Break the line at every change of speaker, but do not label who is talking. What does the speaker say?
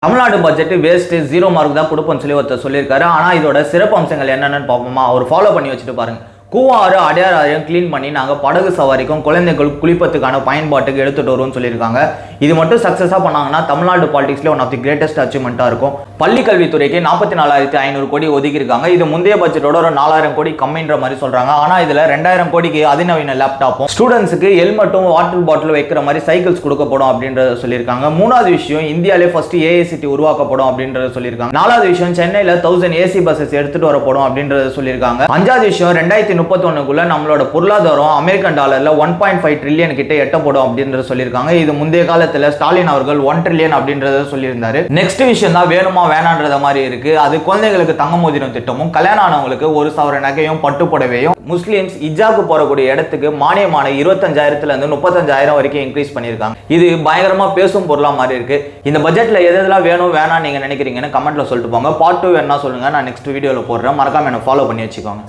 Tamil Nadu budget waste 0 mark தான் கொடுப்போம்னு சொல்லி ஒருத்தர் சொல்லியிருக்காரு. ஆனால் இதோட சிறப்பு அம்சங்கள் என்னென்னு பார்ப்போமா? அவர் ஃபாலோ பண்ணி வச்சுட்டு பாருங்க. கூவாறு அடையாறு ஆறையும் கிளீன் பண்ணி நாங்கள் படகு சவாரிக்கும் குழந்தைகள் குளிப்பத்துக்கான பயன்பாட்டுக்கு எடுத்துகிட்டு வருவோம்னு சொல்லியிருக்காங்க. இது மட்டும் சக்ஸஸாக பண்ணாங்கன்னா தமிழ்நாடு பாலிடிக்ஸில் ஒன் ஆஃப் தி கிரேட்டஸ்ட் அச்சீவ்மெண்ட்டாக இருக்கும். பள்ளி கல்வித்துறைக்கு 44,500 கோடி ஒதுக்கியிருக்காங்க. இது முந்தைய பட்ஜெட்டோட ஒரு 4,000 கோடி கம்மின்ற மாதிரி சொல்கிறாங்க. ஆனால் இதில் 2,000 கோடிக்கு அதிநவீன லேப்டாப்பும் ஸ்டூடெண்ட்ஸுக்கு ஹெல்மெட்டும் வாட்டர் பாட்டில் வைக்கிற மாதிரி சைக்கிள்ஸ் கொடுக்கப்படும் அப்படின்றத சொல்லியிருக்காங்க. மூணாவது விஷயம், இந்தியாவிலே ஃபர்ஸ்ட் ஏஐசிடி உருவாக்கப்படும் அப்படின்றத சொல்லியிருக்காங்க. நாலாவது விஷயம், சென்னையில் 1000 ஏசி பஸ்ஸஸ் எடுத்துகிட்டு வரப்படும் அப்படின்றத சொல்லியிருக்காங்க. அஞ்சாவது விஷயம், 2031 நம்மளோட பொருளாதாரம் அமெரிக்கன் டாலர்ல 1.5 ட்ரில்லியன் கிட்ட எட்டப்படும் அப்படின்றத சொல்லியிருக்காங்க. இது முந்தைய காலத்துல ஸ்டாலின் அவர்கள் 1 ட்ரில்லியன் அப்படின்றத சொல்லியிருந்தாரு. நெக்ஸ்ட் விஷயம் தான் வேணுமா வேணான்றத மாதிரி இருக்கு. அது குழந்தைகளுக்கு தங்க மோதிரம் திட்டமும், கல்யாணம் ஆனவங்களுக்கு 1,000 நகையும் பட்டுப்புடவையும், முஸ்லிம்ஸ் இஜாக்கு போறக்கூடிய இடத்துக்கு மானியமான 25,000 இருந்து 35,000 வரைக்கும் இன்க்ரீஸ் பண்ணியிருக்காங்க. இது பயங்கரமா பேசும் பொருளா மாதிரி இருக்கு. இந்த பட்ஜெட்ல எதெல்லாம் வேணும் வேணாம் நீங்க நினைக்கிறீங்கன்னு கமெண்ட்ல சொல்லிட்டு போங்க. பார்ட் 2 வேணா சொல்லுங்க, நான் நெக்ஸ்ட் வீடியோல போடுறேன். மறக்காம என்ன ஃபாலோ பண்ணி வச்சுக்கோங்க.